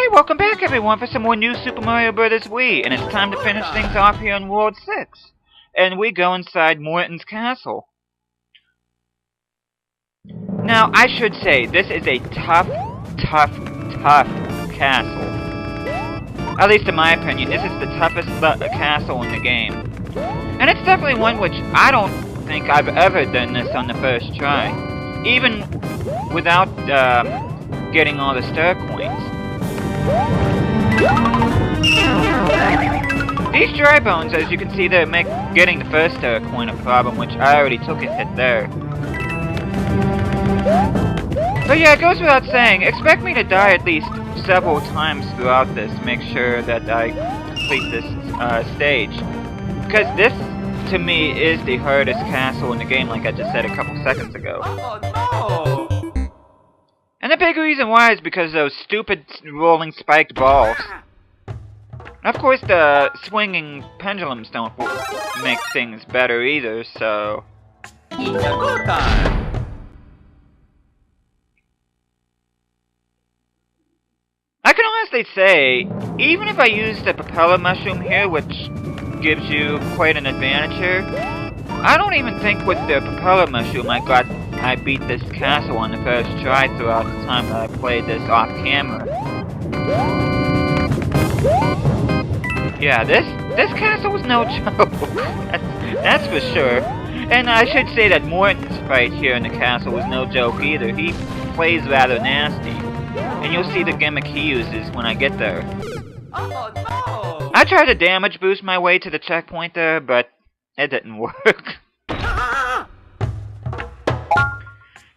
Hey, welcome back everyone for some more new Super Mario Bros. Wii, and it's time to finish things off here on World 6. And we go inside Morton's castle. Now, I should say, this is a tough castle. At least in my opinion, this is the toughest castle in the game. And it's definitely one which I don't think I've ever done this on the first try. Even without getting all the star coins. These dry bones, as you can see there, make getting the first star coin a problem, which I already took a hit there. So yeah, it goes without saying, expect me to die at least several times throughout this to make sure that I complete this stage. Because this, to me, is the hardest castle in the game, like I just said a couple seconds ago. Oh no! And the big reason why is because of those stupid rolling spiked balls. Of course, the swinging pendulums don't make things better either, so... It's a go time! I can honestly say, even if I use the propeller mushroom here, which gives you quite an advantage here, I don't even think with the propeller mushroom I beat this castle on the first try throughout the time that I played this off camera. Yeah, this castle was no joke. that's for sure. And I should say that Morton's fight here in the castle was no joke either. He plays rather nasty. And you'll see the gimmick he uses when I get there. Oh no! I tried to damage boost my way to the checkpoint there, but it didn't work.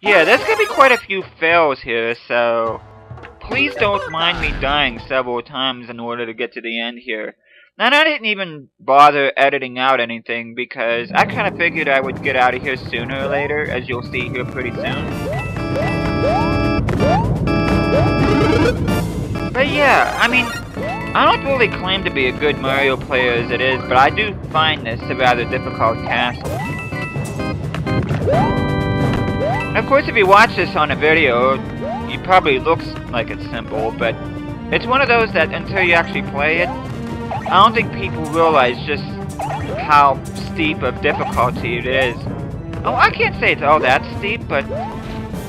Yeah, there's gonna be quite a few fails here, so please don't mind me dying several times in order to get to the end here. And I didn't even bother editing out anything because I kind of figured I would get out of here sooner or later, as you'll see here pretty soon. But yeah, I mean, I don't really claim to be a good Mario player as it is, but I do find this a rather difficult castle. Of course, if you watch this on a video, it probably looks like it's simple, but it's one of those that until you actually play it, I don't think people realize just how steep of difficulty it is. Oh, I can't say it's all that steep, but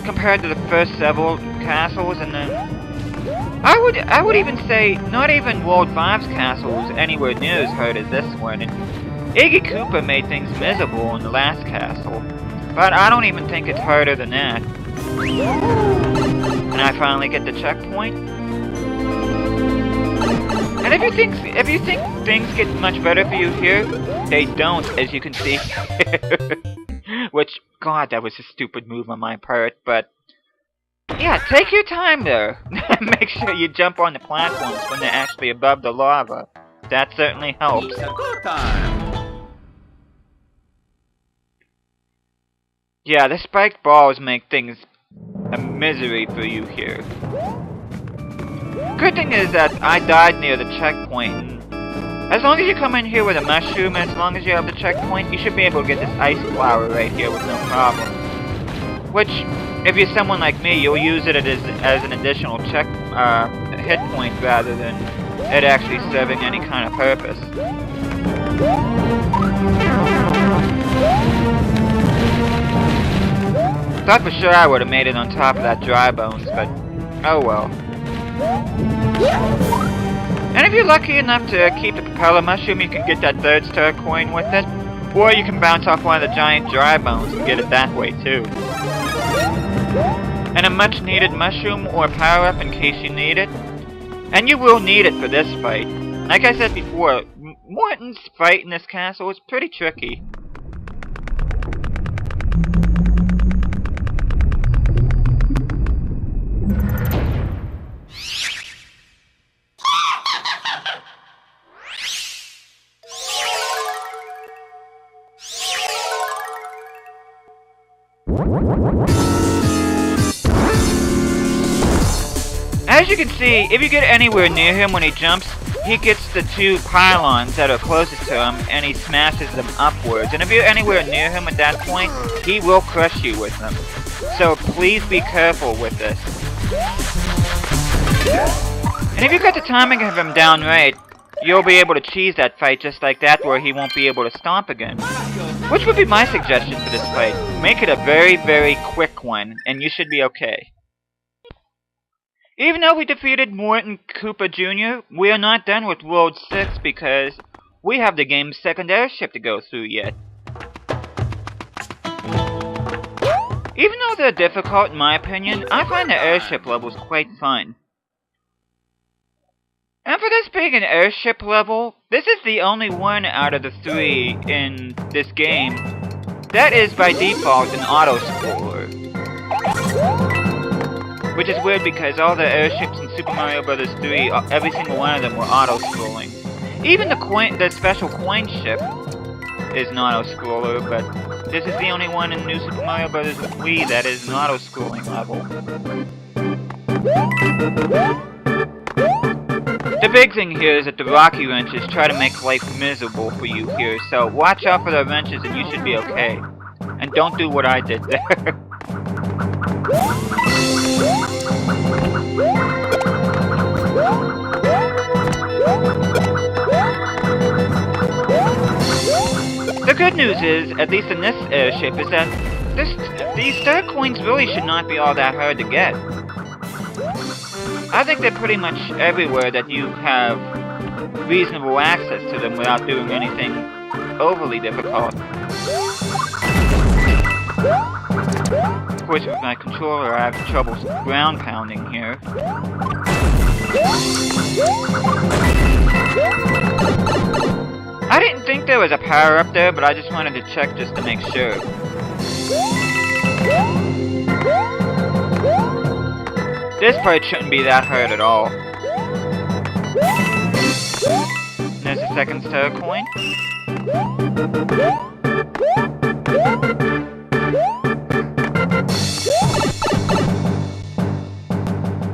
compared to the first several castles and then I would even say not even World 5's castle is anywhere near as hard as this one, and Iggy Koopa made things miserable in the last castle, but I don't even think it's harder than that. And I finally get the checkpoint. And if you think things get much better for you here, they don't, as you can see. Which, God, that was a stupid move on my part, but yeah, take your time there. Make sure you jump on the platforms when they're actually above the lava. That certainly helps. It's a go time! Yeah, the spiked balls make things a misery for you here. Good thing is that I died near the checkpoint, and as long as you come in here with a mushroom, and as long as you have the checkpoint, you should be able to get this ice flower right here with no problem. Which, if you're someone like me, you'll use it as an additional hit point rather than it actually serving any kind of purpose. Thought for sure I would have made it on top of that dry bones, but oh well. And if you're lucky enough to keep the propeller mushroom, you can get that third star coin with it, or you can bounce off one of the giant dry bones and get it that way too. And a much needed mushroom or power up in case you need it. And you will need it for this fight. Like I said before, Morton's fight in this castle is pretty tricky. As you can see, if you get anywhere near him when he jumps, he gets the two pylons that are closest to him and he smashes them upwards. And if you're anywhere near him at that point, he will crush you with them. So please be careful with this. And if you got the timing of him down right, you'll be able to cheese that fight just like that where he won't be able to stomp again. Which would be my suggestion for this fight. Make it a very, very quick one, and you should be okay. Even though we defeated Morton Koopa Jr., we are not done with World 6 because we have the game's second airship to go through yet. Even though they're difficult in my opinion, I find the airship levels quite fun. And for this being an airship level, this is the only one out of the 3 in this game that is by default an auto-scroller. Which is weird because all the airships in Super Mario Bros. 3, every single one of them were auto-scrolling. Even the special coin ship is an auto-scroller, but this is the only one in New Super Mario Bros. Wii that is an auto-scrolling level. The big thing here is that the Rocky wrenches try to make life miserable for you here, so watch out for the wrenches and you should be okay. And don't do what I did there. The good news is, at least in this airship, is that these star coins really should not be all that hard to get. I think they're pretty much everywhere that you have reasonable access to them without doing anything overly difficult. Of course, with my controller, I have trouble ground pounding here. I didn't think there was a power up there, but I just wanted to check just to make sure. This part shouldn't be that hard at all. There's a second star coin.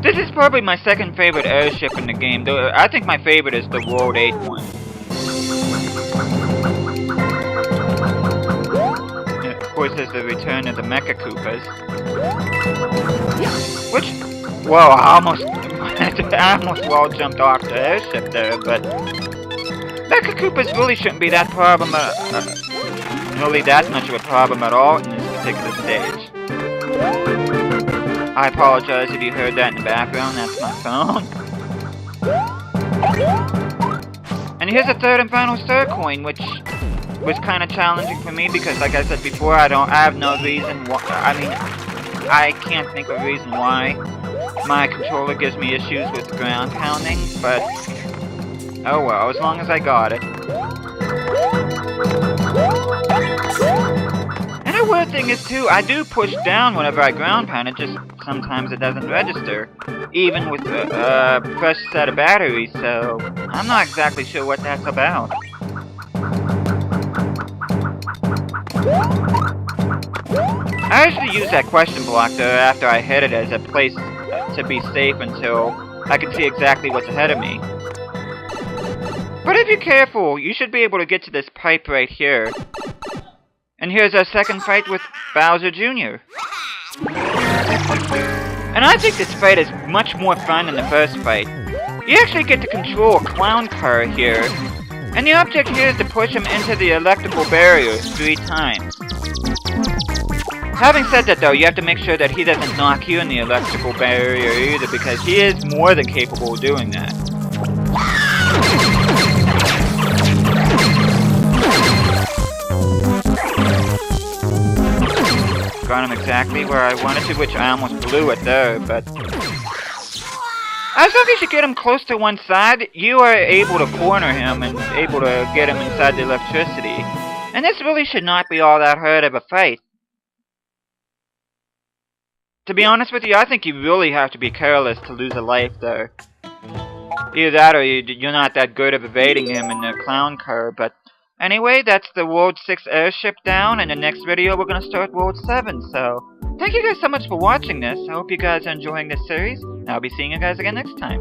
This is probably my second favorite airship in the game, though I think my favorite is the World 8 one. And of course there's the return of the Mecha Koopas. Which, whoa, I almost wall jumped off the airship there, but Mecha Koopas really shouldn't be that really that much of a problem at all in this particular stage. I apologize if you heard that in the background, that's my phone. And here's a third and final star coin, which was kind of challenging for me because, like I said before, I have no reason why, I can't think of a reason why my controller gives me issues with ground pounding, but oh well, as long as I got it. And a weird thing is too, I do push down whenever I ground pound, it just sometimes it doesn't register, even with a fresh set of batteries, so I'm not exactly sure what that's about. I usually use that question block though after I hit it as a place to be safe until I can see exactly what's ahead of me. But if you're careful, you should be able to get to this pipe right here. And here's our second fight with Bowser Jr. And I think this fight is much more fun than the first fight. You actually get to control a clown car here. And the object here is to push him into the electrical barriers 3 times. Having said that though, you have to make sure that he doesn't knock you in the electrical barrier either, because he is more than capable of doing that. Got him exactly where I wanted to, which I almost blew it there, but as long as you get him close to one side, you are able to corner him and able to get him inside the electricity. And this really should not be all that hard of a fight. To be honest with you, I think you really have to be careless to lose a life there. Either that or you're not that good at evading him in the clown car, but anyway, that's the World 6 airship down. In the next video, we're going to start World 7, so thank you guys so much for watching this. I hope you guys are enjoying this series, and I'll be seeing you guys again next time.